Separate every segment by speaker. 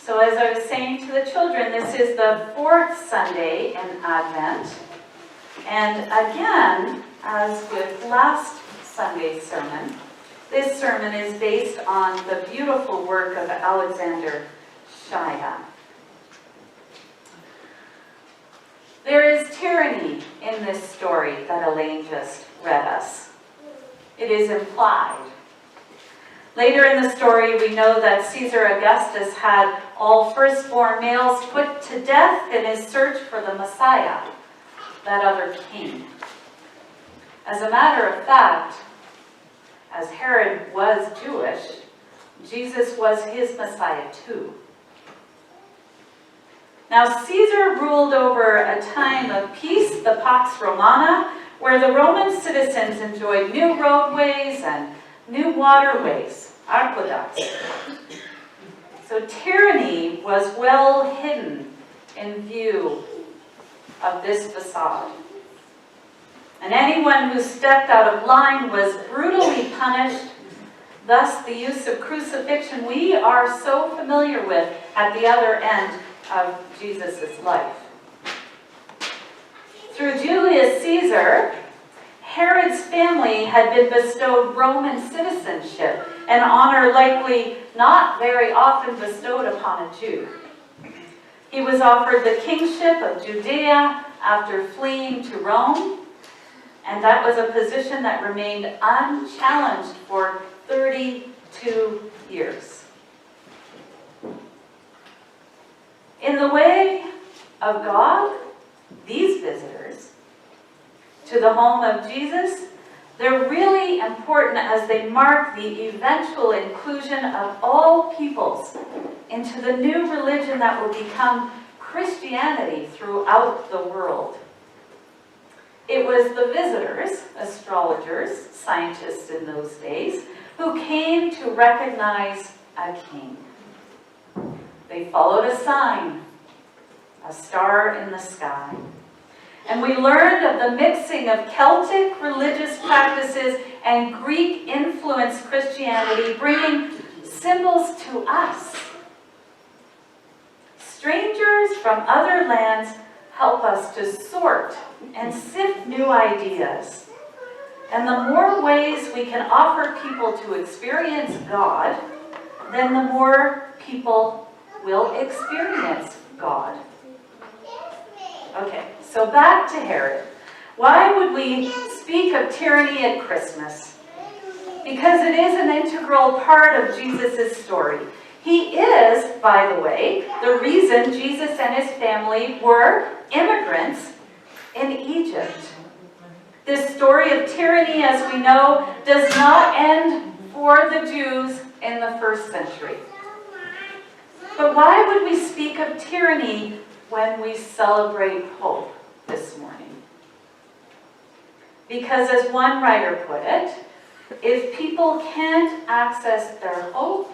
Speaker 1: So as I was saying to the children, this is the fourth Sunday in Advent. And again, as with last Sunday's sermon, this sermon is based on the beautiful work of Alexander Shaya. There is tyranny in this story that Elaine just read us. It is implied. Later in the story, we know that Caesar Augustus had all firstborn males put to death in his search for the Messiah, that other king. As a matter of fact, as Herod was Jewish, Jesus was his Messiah too. Now, Caesar ruled over a time of peace, the Pax Romana, where the Roman citizens enjoyed new roadways and new waterways, aqueducts. So tyranny was well hidden in view of this facade. And anyone who stepped out of line was brutally punished. Thus, the use of crucifixion we are so familiar with at the other end of Jesus' life. Through Julius Caesar, Herod's family had been bestowed Roman citizenship, an honor likely not very often bestowed upon a Jew. He was offered the kingship of Judea after fleeing to Rome, and that was a position that remained unchallenged for 32 years. In the way of God, these visitors to the home of Jesus, they're really important as they mark the eventual inclusion of all peoples into the new religion that will become Christianity throughout the world. It was the visitors, astrologers, scientists in those days, who came to recognize a king. They followed a sign, a star in the sky. And we learned of the mixing of Celtic religious practices and Greek-influenced Christianity, bringing symbols to us. Strangers from other lands help us to sort and sift new ideas. And the more ways we can offer people to experience God, then the more people will experience God. Okay, so back to Herod. Why would we speak of tyranny at Christmas? Because it is an integral part of Jesus' story. He is, by the way, the reason Jesus and his family were immigrants in Egypt. This story of tyranny, as we know, does not end for the Jews in the first century. But why would we speak of tyranny when we celebrate hope this morning? Because as one writer put it, if people can't access their hope,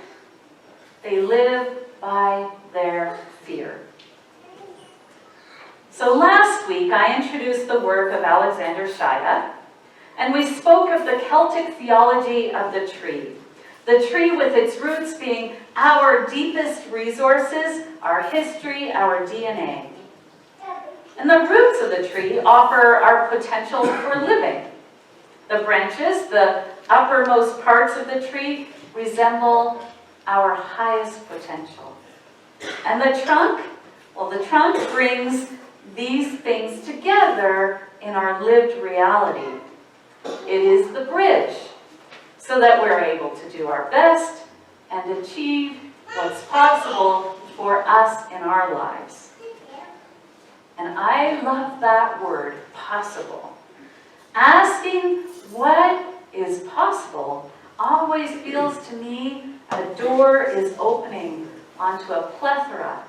Speaker 1: they live by their fear. So last week I introduced the work of Alexander Shaya, and we spoke of the Celtic theology of the tree. The tree with its roots being our deepest resources, our history, our DNA. And the roots of the tree offer our potential for living. The branches, the uppermost parts of the tree, resemble our highest potential. And the trunk, well, the trunk brings these things together in our lived reality. It is the bridge, so that we're able to do our best and achieve what's possible for us in our lives. And I love that word, possible. Asking what is possible always feels to me a door is opening onto a plethora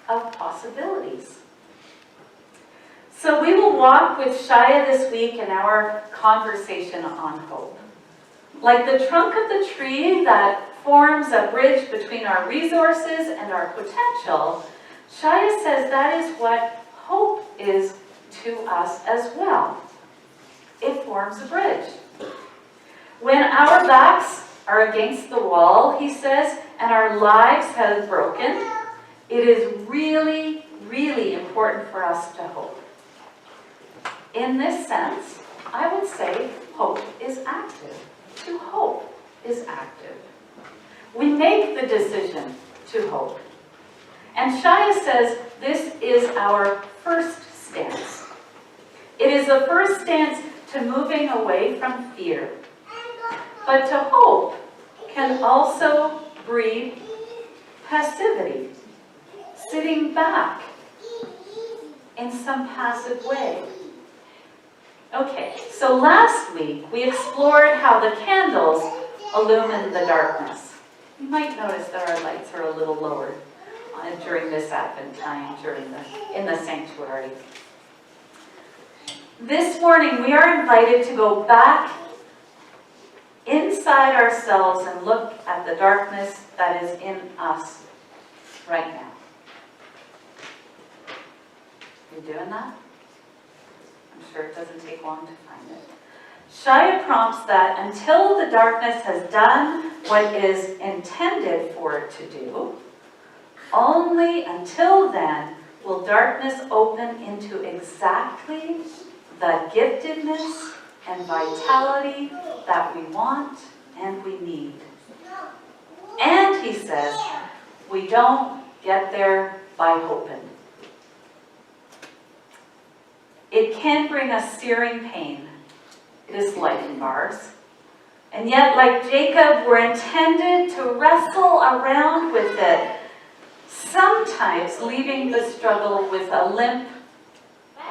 Speaker 1: of possibilities. So we will walk with Shaya this week in our conversation on hope. Like the trunk of the tree that forms a bridge between our resources and our potential, Shaya says that is what hope is to us as well. It forms a bridge. When our backs are against the wall, he says, and our lives have broken, it is really, really important for us to hope. In this sense, I would say hope is active. To hope is active. We make the decision to hope. And Shaya says this is our first stance. It is the first stance to moving away from fear. But to hope can also breed passivity, sitting back in some passive way. Okay, so last week we explored how the candles illumine the darkness. You might notice that our lights are a little lower during this Advent time, in the sanctuary. This morning we are invited to go back inside ourselves and look at the darkness that is in us right now. You doing that? I'm sure it doesn't take long to find it. Shaya prompts that until the darkness has done what is intended for it to do, only until then will darkness open into exactly the giftedness and vitality that we want and we need. And he says, we don't get there by hoping. It can bring us searing pain. It is life bars. And yet, like Jacob, we're intended to wrestle around with it, sometimes leaving the struggle with a limp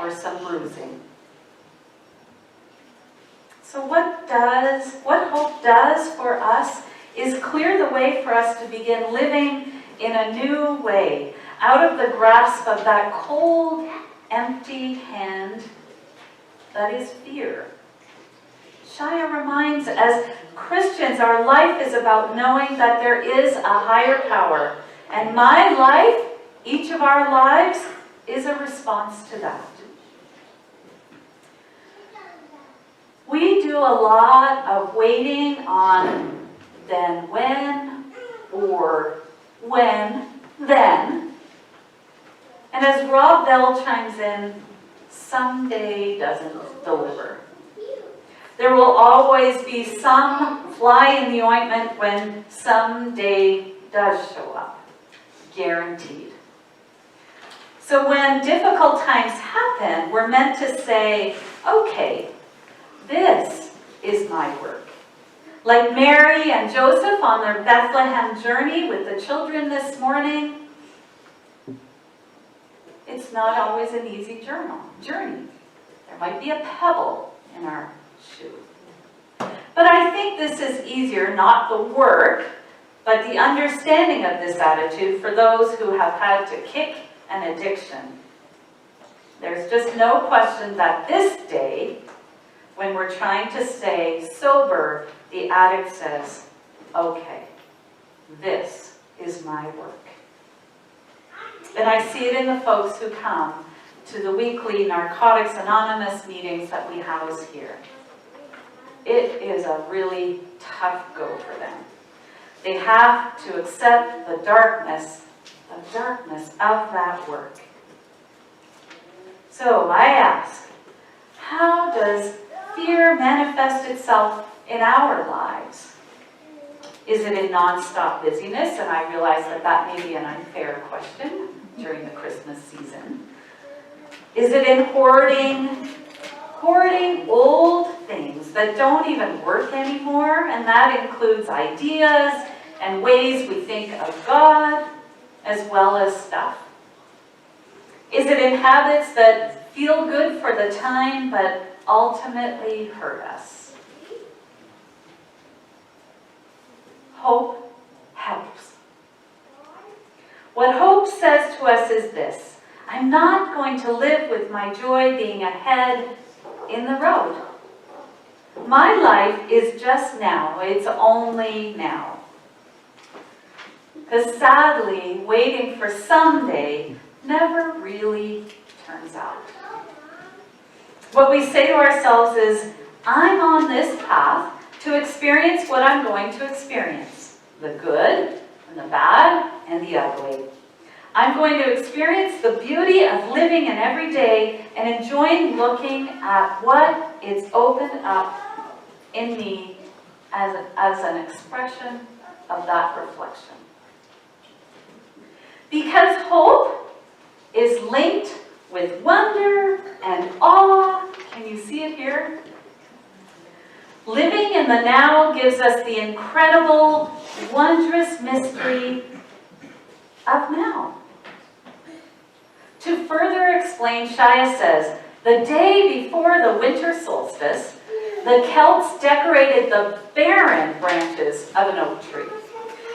Speaker 1: or some bruising. So what hope does for us is clear the way for us to begin living in a new way, out of the grasp of that cold, empty hand that is fear. Shaya reminds, as Christians, our life is about knowing that there is a higher power. And my life, each of our lives, is a response to that. We do a lot of waiting on then when, or when, then. And as Rob Bell chimes in, someday doesn't deliver. There will always be some fly in the ointment when someday does show up. Guaranteed. So when difficult times happen, we're meant to say, okay, this is my work. Like Mary and Joseph on their Bethlehem journey with the children this morning, it's not always an easy journey. There might be a pebble in our shoe. But I think this is easier, not the work, but the understanding of this attitude for those who have had to kick an addiction. There's just no question that this day, when we're trying to stay sober, the addict says, okay, this is my work. And I see it in the folks who come to the weekly Narcotics Anonymous meetings that we house here. It is a really tough go for them. They have to accept the darkness of that work. So I ask, how does fear manifest itself in our lives? Is it in nonstop busyness? And I realize that may be an unfair question during the Christmas season. Is it in hoarding old things that don't even work anymore? And that includes ideas and ways we think of God, as well as stuff. Is it in habits that feel good for the time, but ultimately hurt us? Hope helps. What hope says to us is this: I'm not going to live with my joy being ahead in the road. My life is just now. It's only now. Because sadly, waiting for someday never really turns out. What we say to ourselves is, I'm on this path to experience what I'm going to experience. The good and the bad and the ugly. I'm going to experience the beauty of living in every day and enjoying looking at what is opened up in me as an expression of that reflection. Because hope is linked with wonder and awe. Can you see it here? Living in the now gives us the incredible, wondrous mystery of now. To further explain, Shaya says, the day before the winter solstice, the Celts decorated the barren branches of an oak tree.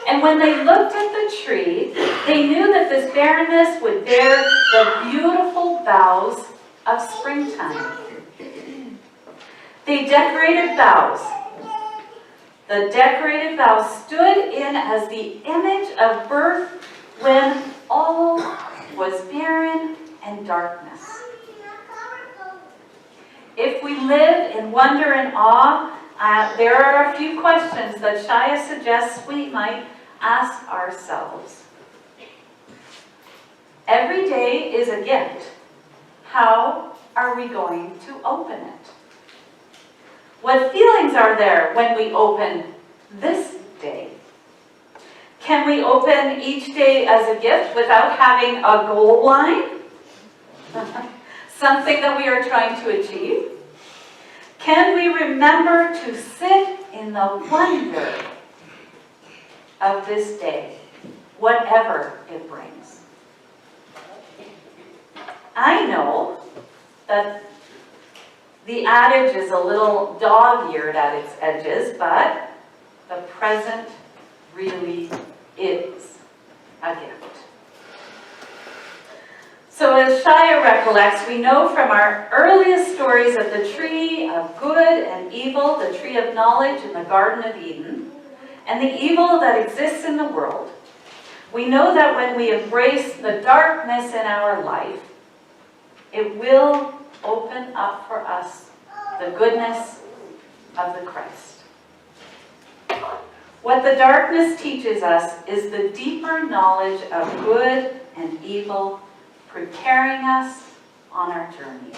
Speaker 1: And when they looked at the tree, they knew that this barrenness would bear the beautiful boughs of springtime. They decorated boughs. The decorated boughs stood in as the image of birth when all was barren and darkness. If we live in wonder and awe, there are a few questions that Shaya suggests we might ask ourselves. Every day is a gift. How are we going to open it? What feelings are there when we open this day? Can we open each day as a gift without having a goal line? Something that we are trying to achieve? Can we remember to sit in the wonder of this day, whatever it brings? I know that the adage is a little dog-eared at its edges, but the present really is a gift. So as Shaya recollects, we know from our earliest stories of the tree of good and evil, the tree of knowledge in the Garden of Eden, and the evil that exists in the world, we know that when we embrace the darkness in our life, it will open up for us the goodness of the Christ. What the darkness teaches us is the deeper knowledge of good and evil, preparing us on our journey.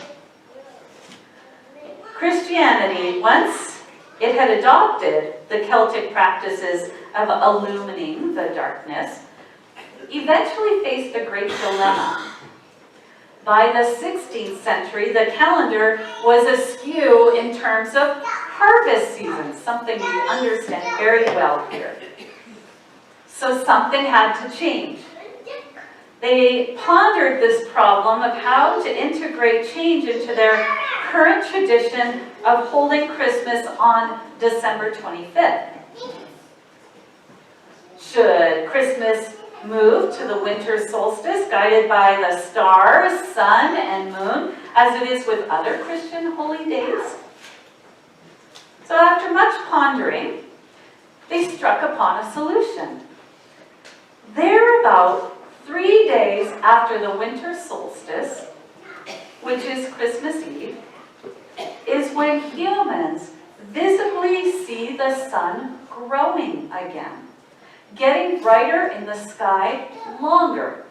Speaker 1: Christianity, once it had adopted the Celtic practices of illumining the darkness, eventually faced a great dilemma. By the 16th century, the calendar was askew in terms of harvest season, something we understand very well here. So something had to change. They pondered this problem of how to integrate change into their current tradition of holding Christmas on December 25th. Should Christmas move to the winter solstice, guided by the stars, sun, and moon, as it is with other Christian holy days? So after much pondering, they struck upon a solution. There about 3 days after the winter solstice, which is Christmas Eve, is when humans visibly see the sun growing again, getting brighter in the sky longer.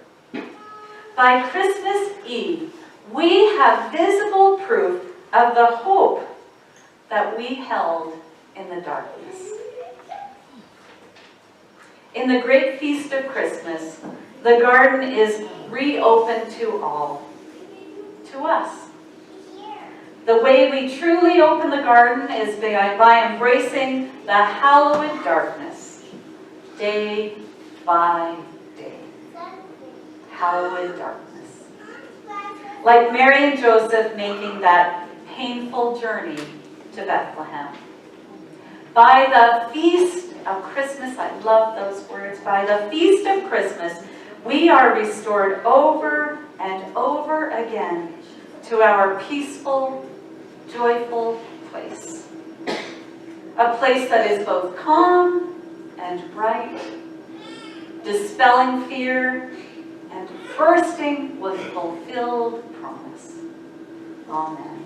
Speaker 1: By Christmas Eve, we have visible proof of the hope that we held in the darkness. In the great feast of Christmas, the garden is reopened to all, to us. The way we truly open the garden is by embracing the hallowed darkness, day by day. Hallowed darkness. Like Mary and Joseph making that painful journey to Bethlehem. By the feast of Christmas, I love those words, by the feast of Christmas, we are restored over and over again to our peaceful, joyful place. A place that is both calm and bright, dispelling fear and bursting with fulfilled promise. Amen.